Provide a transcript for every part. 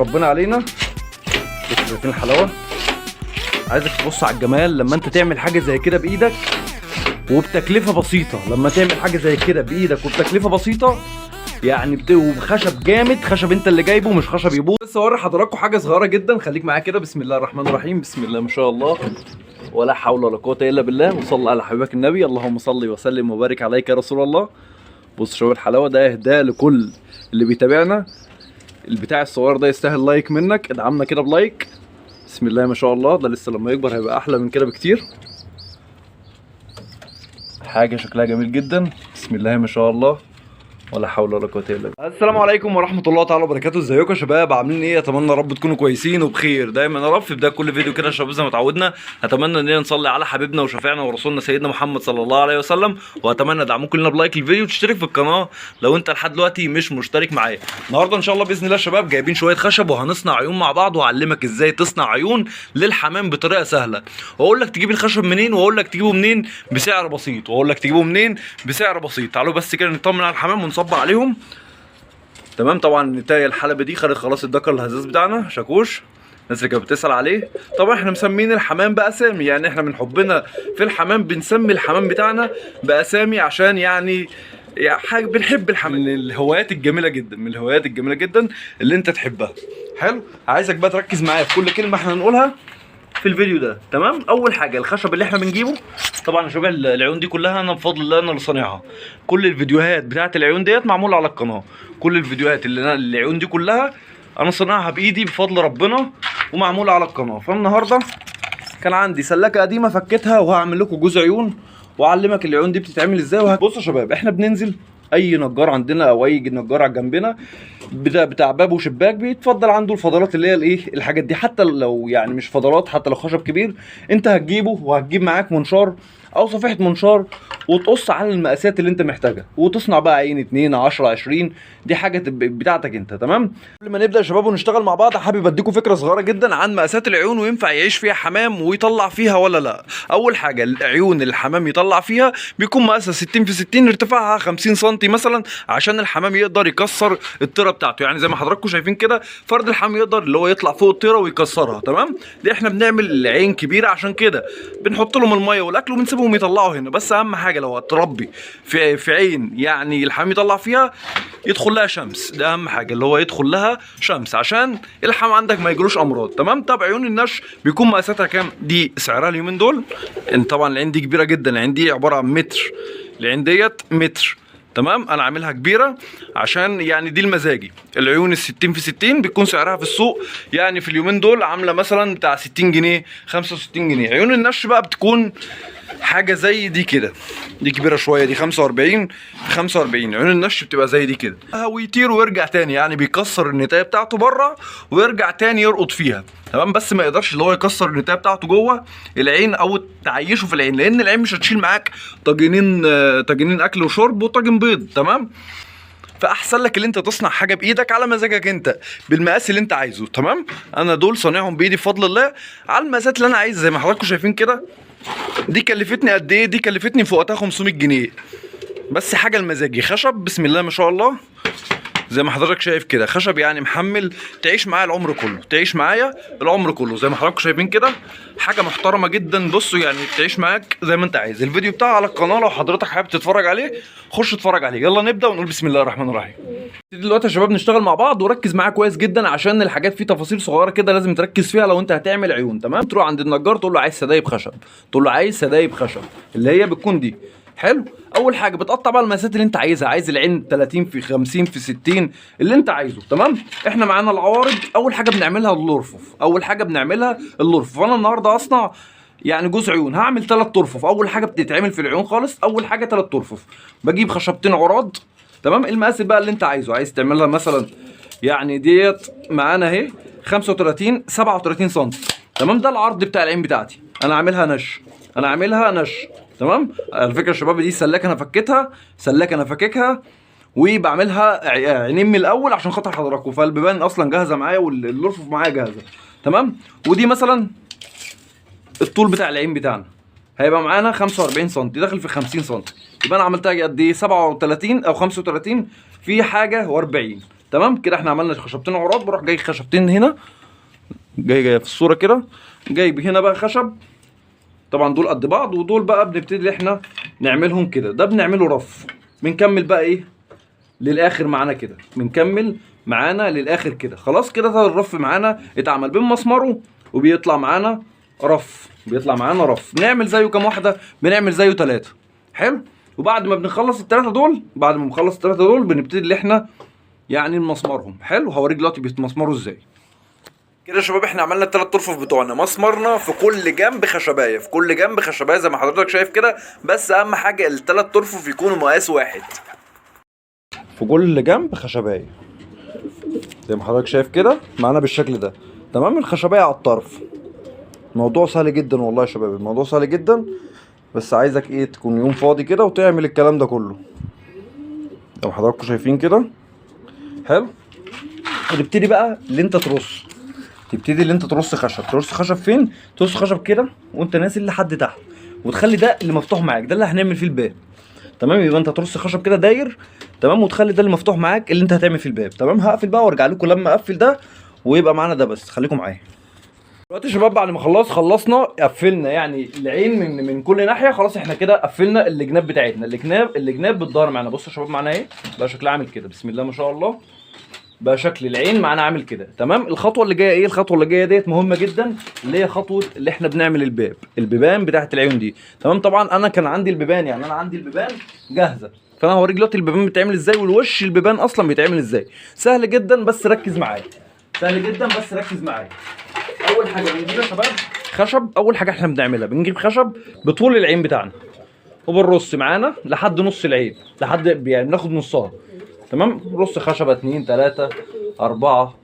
ربنا علينا. بصوا شايفين الحلاوه؟ عايزك تبص على الجمال لما انت تعمل حاجه زي كده بايدك وبتكلفه بسيطه. لما تعمل حاجه زي كده بايدك وبتكلفه بسيطه يعني وبخشب جامد، خشب انت اللي جايبه مش خشب يبوظ. بس اوري حضراتكم حاجه صغيره جدا، خليك معايا كده. بسم الله الرحمن الرحيم، بسم الله ما شاء الله ولا حول ولا قوه الا بالله. وصلى على حبيبك النبي، اللهم صل وسلم وبارك عليك يا رسول الله. بص شوف الحلاوه، ده اهداء لكل اللي بيتابعنا. البتاع الصغير ده يستاهل لايك منك، ادعمنا كده بلايك. بسم الله ما شاء الله، ده لسه لما يكبر هيبقى احلى من كده بكتير. حاجه شكلها جميل جدا. بسم الله ما شاء الله ولا حول ولا قوه الا بالله. السلام عليكم ورحمه الله تعالى وبركاته. ازيكم يا شباب؟ عاملين ايه؟ اتمنى يا رب تكونوا كويسين وبخير دايما يا رب. في بدايه كل فيديو كده يا شباب زي ما اتعودنا، اتمنى اننا نصلي على حبيبنا وشفيعنا ورسولنا سيدنا محمد صلى الله عليه وسلم. واتمنى دعمكم لنا بلايك الفيديو وتشترك في القناه لو انت لحد دلوقتي مش مشترك معايا. النهارده ان شاء الله باذن الله يا شباب جايبين شويه خشب وهنصنع عيون مع بعض، وهعلمك ازاي تصنع عيون للحمام بطريقه سهله. واقول لك تجيب الخشب منين، واقول لك تجيبه منين بسعر بسيط، واقول لك تجيبه منين بسعر بسيط. تعالوا بس كده نطمن على الحمام ونصبر عليهم. تمام. طبعا نتاية الحلبة دي خدت خلاص الدكر الهزاز بتاعنا شاكوش، الناس اللي كانت بتسأل عليه. طبعا احنا مسمين الحمام بأسامي، يعني احنا من حبنا في الحمام بنسمي الحمام بتاعنا بأسامي عشان يعني حاجة بنحب الحمام. من الهوايات الجميلة جدا، من الهوايات الجميلة جدا اللي انت تحبها. حلو. عايزك بقى تركز معايا في كل كلمة احنا هنقولها في الفيديو ده. تمام. اول حاجه الخشب اللي احنا بنجيبه، طبعا يا شباب العيون دي كلها انا بفضل الله انا اللي صانعها. كل الفيديوهات بتاعت العيون ديت معموله على القناه. كل الفيديوهات اللي انا العيون دي كلها انا صانعها بايدي بفضل ربنا ومعموله على القناه. فالنهارده كان عندي سلاكه قديمه فكيتها وهعمل لكم جزء عيون واعلمك العيون دي بتتعمل ازاي. بصوا يا شباب، احنا بننزل اي نجار عندنا او اي نجار على جنبنا بتاع باب وشباك بيتفضل عنده الفضلات اللي هي الايه الحاجات دي. حتى لو يعني مش فضلات، حتى لو خشب كبير انت هتجيبه وهتجيب معاك منشار او صفيحه منشار وتقص على المقاسات اللي انت محتاجها وتصنع بقى عين 2 10 20. دي حاجه بتاعتك انت. تمام. قبل ما نبدا يا شباب ونشتغل مع بعض، حابب اديكم فكره صغيره جدا عن مقاسات العيون وينفع يعيش فيها حمام ويطلع فيها ولا لا. اول حاجه العيون اللي الحمام يطلع فيها بيكون مقاسها 60 في 60، ارتفاعها 50 سم مثلا، عشان الحمام يقدر يكسر الطيره بتاعته. يعني زي ما حضراتكم شايفين كده فرد الحمام يقدر اللي هو يطلع فوق الطيره ويكسرها. تمام. دي احنا بنعمل عين كبيره عشان كده بنحط لهم الميه والاكل وبنسيبهم يطلعوا هنا. بس اهم حاجه لو هتربي في عين يعني الحمام يطلع فيها يدخل لها شمس. ده اهم حاجه، اللي هو يدخل لها شمس عشان الحمام عندك ما يجيلوش امراض. تمام. طب عيون النش بيكون مقاساتها كام؟ دي سعرها اليومين دول ان طبعا العين دي كبيره جدا، العين دي عباره عن متر، العين ديت متر. تمام. انا عاملها كبيره عشان يعني دي المزاجي. العيون ال60 في 60 بيكون سعرها في السوق يعني في اليومين دول عامله مثلا بتاع 60 جنيه 65 جنيه. عيون النش بقى بتكون حاجه زي دي كده، دي كبيره شويه، دي 45 في 45. عيون النش بتبقى زي دي كده ويطير ويرجع تاني، يعني بيكسر النتايه بتاعته بره ويرجع تاني يرقط فيها. تمام. بس ما يقدرش اللي هو يكسر النتايه بتاعته جوه العين او تعيشه في العين، لان العين مش هتشيل معاك طاجنين اكل وشرب وطاجن بيض. تمام. فاحسن لك اللي انت تصنع حاجه بايدك على مزاجك انت بالمقاس اللي انت عايزه. تمام. انا دول صانعهم بايدي بفضل الله على المقاسات اللي انا عايزها. زي ما حضراتكم شايفين كده، دي كلفتني قد ايه؟ دي كلفتني في وقتها 500 جنيه بس حاجه المزاجي. خشب بسم الله ما شاء الله زي ما حضرتك شايف كده، خشب يعني محمل تعيش معايا العمر كله، تعيش معايا العمر كله. زي ما حضراتكم شايفين كده حاجه محترمه جدا. بصوا يعني تعيش معاك زي ما انت عايز. الفيديو بتاعي على القناه لو حضرتك حابب تتفرج عليه خش اتفرج عليه. يلا نبدا ونقول بسم الله الرحمن الرحيم. دلوقتي يا شباب نشتغل مع بعض وركز معايا كويس جدا عشان الحاجات فيه تفاصيل صغيره كده لازم تركز فيها لو انت هتعمل عيون. تمام. تروح عند النجار تقول له عايز سدايب خشب، تقول له عايز سدايب خشب اللي هي بتكون دي. حلو. اول حاجه بتقطع بقى المقاسات اللي انت عايزها، عايز العين 30 في 50 في 60 اللي انت عايزه. تمام. احنا معانا العوارض، اول حاجه بنعملها الرفوف، اول حاجه بنعملها الرفوف. انا النهارده اصنع يعني جزء عيون، هعمل 3 رفوف. اول حاجه بتتعمل في العيون خالص اول حاجه 3 رفوف. بجيب خشبتين عراض. تمام. المقاس بقى اللي انت عايزه، عايز تعملها مثلا يعني ديت معانا اهي 35 37 سم. تمام. ده العرض بتاع العين بتاعتي. انا عاملها نش، انا عاملها نش. تمام. على فكره يا شباب دي سلاكه انا فكيتها، سلاكه انا فككها وبعملها عينين من الاول عشان خاطر حضراتكم، فالبيبان اصلا جاهزه معايا والرفوف معايا جاهزه. تمام. ودي مثلا الطول بتاع العين بتاعنا هيبقى معانا 45 سم داخل في 50 سم، يبقى انا عملتها قد ايه 37 او 35 في حاجه و40. تمام كده احنا عملنا خشبتين عراض. بروح جاي خشبتين هنا، جاي في الصوره كده، جايب هنا بقى خشب. طبعا دول قد بعض، ودول بقى بنبتدي احنا نعملهم كده. ده بنعمله رف. بنكمل بقى ايه للاخر معانا كده، بنكمل معانا للاخر كده. خلاص كده ده الرف معانا اتعمل بمسمره، وبيطلع معانا رف، بيطلع معانا رف. نعمل زيه كام واحده؟ بنعمل زيه 3. حلو. وبعد ما بنخلص ال3 دول، بعد ما بنخلص ال3 دول بنبتدي اللي احنا يعني نمسمرهم. حلو. هوريك دلوقتي بيتمسمروا ازاي. كده يا شباب احنا عملنا ال3 طرفف بتوعنا، مسمرنا في كل جنب خشبايه، في كل جنب خشبايه زي ما حضرتك شايف كده. بس اهم حاجه ال3 طرفف يكونوا مقاس واحد، في كل جنب خشبايه زي ما حضرتك شايف كده معانا بالشكل ده. تمام. الخشبايه على الطرف. الموضوع سهل جدا والله يا شباب، الموضوع سهل جدا. بس عايزك ايه تكون يوم فاضي كده وتعمل الكلام ده كله زي ما حضراتكم شايفين كده. حلو. وتبتدي بقى اللي انت ترص، تبتدي اللي انت ترص خشب. ترص خشب فين؟ ترص خشب كده وانت نازل لحد تحت، وتخلي ده اللي مفتوح معاك، ده اللي هنعمل فيه الباب. تمام. يبقى انت ترص خشب كده داير. تمام. وتخلي ده اللي مفتوح معاك اللي انت هتعمل فيه الباب. تمام. هقفل بقى وارجع لكم لما اقفل ده ويبقى معانا ده. بس خليكم معايا دلوقتي يا شباب. بعد ما خلصنا قفلنا يعني العين من كل ناحيه. خلاص احنا كده قفلنا الجناب بتاعتنا. الجناب بالظهر معانا. بصوا يا شباب معانا ايه بقى شكلها عامل كده. بسم الله ما شاء الله. بقى شكل العين معانا عامل كده. تمام. الخطوه اللي جايه ايه؟ الخطوه اللي جايه ديت مهمه جدا، اللي هي خطوه اللي احنا بنعمل البيبان بتاعت العيون دي. تمام. طبعا انا كان عندي البيبان، يعني انا عندي البيبان جاهزه، فانا هوريك دلوقتي البيبان بتتعمل ازاي، والوش البيبان اصلا بيتعمل ازاي. سهل جدا بس ركز معايا، سهل جدا بس ركز معايا. اول حاجه بنجيب يا شباب خشب. اول حاجه احنا بنعملها بنجيب خشب بطول العين بتاعنا، وبنرص معانا لحد نص العين، لحد يعني بناخد نصها. تمام. نرص خشبه 2 3 4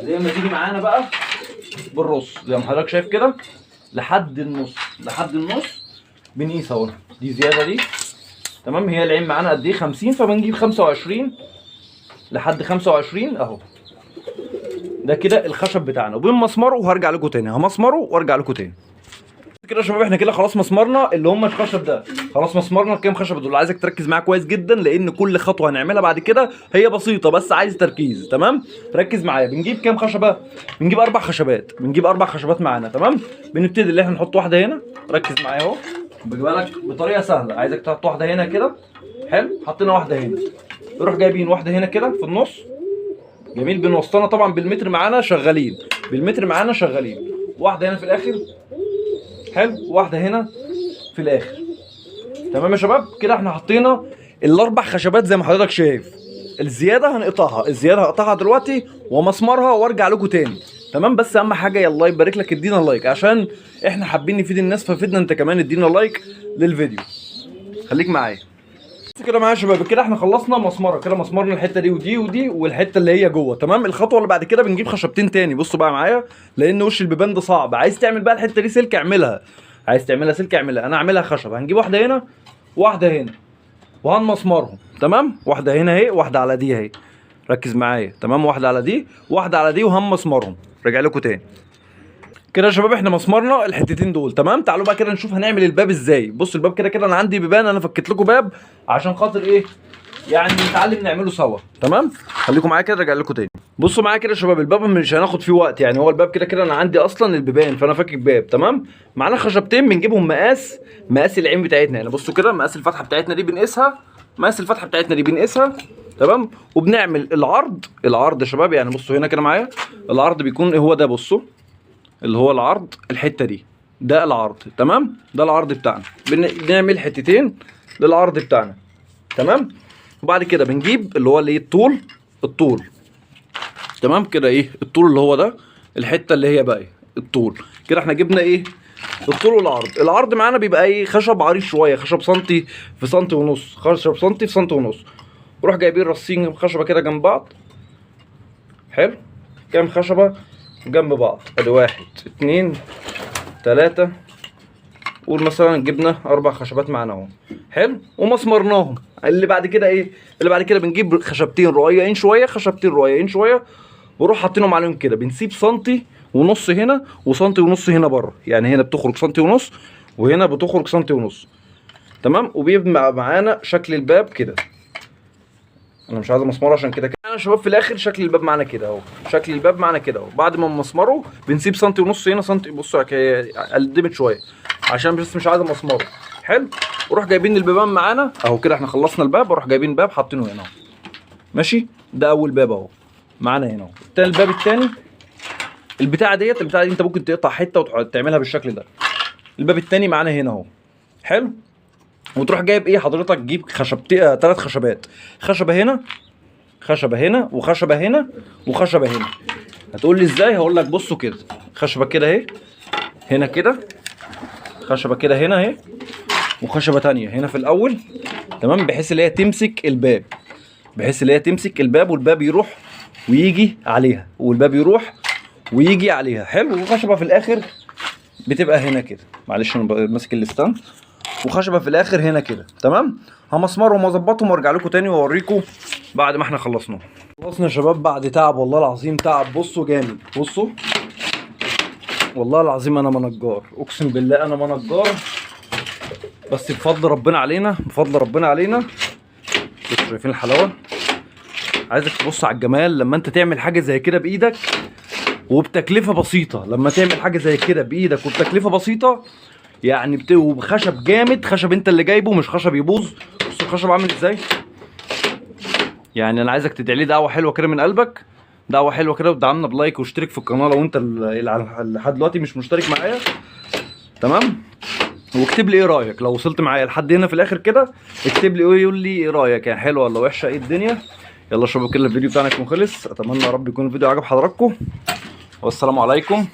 زي ما تيجي معانا بقى. بالرص زي ما حضرتك شايف كده لحد النص، لحد النص. بنقيس اهو دي زياده دي. تمام. هي العين معانا قد ايه؟ 50، فبنجيب 25 لحد 25 اهو. ده كده الخشب بتاعنا، وبنمسمره وهرجع لكم تاني. همسمره وارجع لكم تاني. كده يا شباب احنا كده خلاص مسمرنا اللي هم الخشب ده. خلاص مسمرنا الكام خشب دول. عايزك تركز معايا كويس جدا، لان كل خطوه هنعملها بعد كده هي بسيطه بس عايز تركيز. تمام. ركز معايا. بنجيب كام خشبه؟ بنجيب 4 خشبات. بنجيب 4 خشبات معانا. تمام. بنبتدي اللي احنا نحط واحده هنا. ركز معايا اهو، بجيبها لك بطريقه سهله. عايزك تحط واحده هنا كده. حلو. حطينا واحده هنا، نروح جايبين واحده هنا كده في النص. جميل. بنوسطنا طبعا بالمتر معانا شغالين، بالمتر معانا شغالين. واحده هنا في الاخر. حلو. واحده هنا في الاخر. تمام يا شباب. كده احنا حطينا ال4 خشبات زي ما حضرتك شايف. الزياده هنقطعها، الزياده هقطعها دلوقتي ومسمرها وارجع لكم تاني. تمام. بس اهم حاجه يا الله يبارك لك ادينا لايك، عشان احنا حابين نفيد الناس، ففيدنا انت كمان ادينا لايك للفيديو. خليك معايا كده معايا يا شباب. كده احنا خلصنا مسمره كده، مسمرنا الحته دي ودي ودي والحته اللي هي جوه. تمام. الخطوه اللي بعد كده بنجيب خشبتين تاني. بصوا بقى معايا، لان وش البيبان ده صعب. عايز تعمل بقى الحته دي سلك اعملها، عايز تعملها سلك اعملها. انا اعملها خشب. هنجيب واحده هنا واحده هنا وهنمسمرهم. تمام. واحده هنا اهي، واحده على دي اهي. ركز معايا. تمام. واحده على دي، واحده على دي، وهنمسمرهم. راجع لكم تاني. كده يا شباب احنا مسمرنا الحتتين دول. تمام. تعالوا بقى كده نشوف هنعمل الباب ازاي. بصوا الباب كده كده انا عندي بيبان، انا فكيت لكم باب عشان خاطر ايه يعني نتعلم نعمله سوا. تمام. خليكم معايا كده راجع لكم تاني. بصوا معايا كده يا شباب، الباب مش هناخد فيه وقت، يعني هو الباب كده كده انا عندي اصلا البيبان، فانا فاكك باب. تمام. معانا خشبتين بنجيبهم مقاس العين بتاعتنا. يعني بصوا كده مقاس الفتحه بتاعتنا دي بنقيسها، مقاس الفتحه بتاعتنا دي بنقيسها. تمام. وبنعمل العرض يا شباب. يعني بصوا هنا كده معايا العرض بيكون هو ده. بصوا اللي هو العرض الحته دي، ده العرض. تمام. ده العرض بتاعنا. بنعمل حتتين للعرض بتاعنا. تمام. وبعد كده بنجيب اللي هو اللي الطول. تمام. كده ايه الطول اللي هو ده، الحته اللي هي بقى الطول. كده احنا جبنا ايه الطول والعرض. العرض معانا بيبقى ايه خشب عريض شويه، خشب سنتي في سنتي ونص، خشب سنتي في سنتي ونص. وروح جايبين رصين خشبه كده جنب بعض. حلو. كام خشبه جنب بعض؟ ادي 1 2 3. قول مثلا جبنا 4 خشبات معانا اهو. حلو. ومسمرناهم. اللي بعد كده ايه؟ اللي بعد كده بنجيب خشبتين رقيقين شويه، خشبتين رقيقين شويه، ونروح حاطينهم عليهم كده. بنسيب سنتي ونص هنا وسنتي ونص هنا بره، يعني هنا بتخرج سنتي ونص وهنا بتخرج سنتي ونص. تمام. وبيبقى معانا شكل الباب كده. انا مش عايز مسمار عشان كده انا شباب في الاخر شكل الباب معانا كده اهو، شكل الباب معانا كده اهو. بعد ما نمسمره بنسيب سنتي ونص هنا، سنتي بصوا قدمت شويه عشان بس مش عايز امسمره. حلو. وروح جايبين البيبان معانا اهو كده، احنا خلصنا الباب وروح جايبين باب حاطينه هنا اهو. ماشي. ده اول باب اهو معانا هنا اهو. الباب الثاني البتاعه دي انت ممكن تقطع حته وتعملها بالشكل ده. الباب الثاني معانا هنا اهو. حلو. وتروح جايب ايه حضرتك، تجيب خشبتين 3 خشبات، خشبه هنا، خشبه هنا، وخشبه هنا، وخشبه هنا. هتقول لي ازاي؟ هقول لك بصوا كده، خشبه كده اهي هنا كده، خشبه كده هنا اهي، وخشبه ثانيه هنا في الاول، تمام، بحيث ان هي تمسك الباب، بحيث ان هي تمسك الباب والباب يروح ويجي عليها، والباب يروح ويجي عليها. حلو. وخشبه في الاخر بتبقى هنا كده، معلش انا ماسك الستاند، وخشبه في الاخر هنا كده، تمام. همسمرهم واظبطهم وارجع لكم تاني واوريكم بعد ما احنا خلصناهم. خلصنا يا شباب بعد تعب، والله العظيم تعب. بصوا جامد، بصوا والله العظيم انا منجار، اقسم بالله انا منجار، بس بفضل ربنا علينا، بفضل ربنا علينا. بصوا شايفين الحلاوه؟ عايزك تبص على الجمال لما انت تعمل حاجه زي كده بايدك وبتكلفه بسيطه. لما تعمل حاجه زي كده بايدك وبتكلفه بسيطه يعني وبخشب جامد، خشب انت اللي جايبه مش خشب يبوظ. بص الخشب عامل ازاي. يعني انا عايزك تدعي لي دعوه حلوه كده من قلبك، دعوه حلوه كده، وتدعمنا بلايك واشترك في القناه لو انت لحد دلوقتي مش مشترك معايا، تمام. واكتب لي ايه رايك لو وصلت معايا لحد هنا في الاخر كده، اكتب لي ايه، يقول لي ايه رايك، يعني حلوه ولا وحشه، ايه الدنيا. يلا شباب كده الفيديو بتاعنا يكون خلص، اتمنى يا رب يكون الفيديو عجب حضراتكم، والسلام عليكم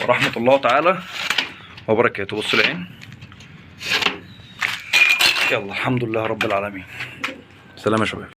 ورحمه الله تعالى وبركاته. بصوا العين. يلا الحمد لله رب العالمين. سلام يا شباب.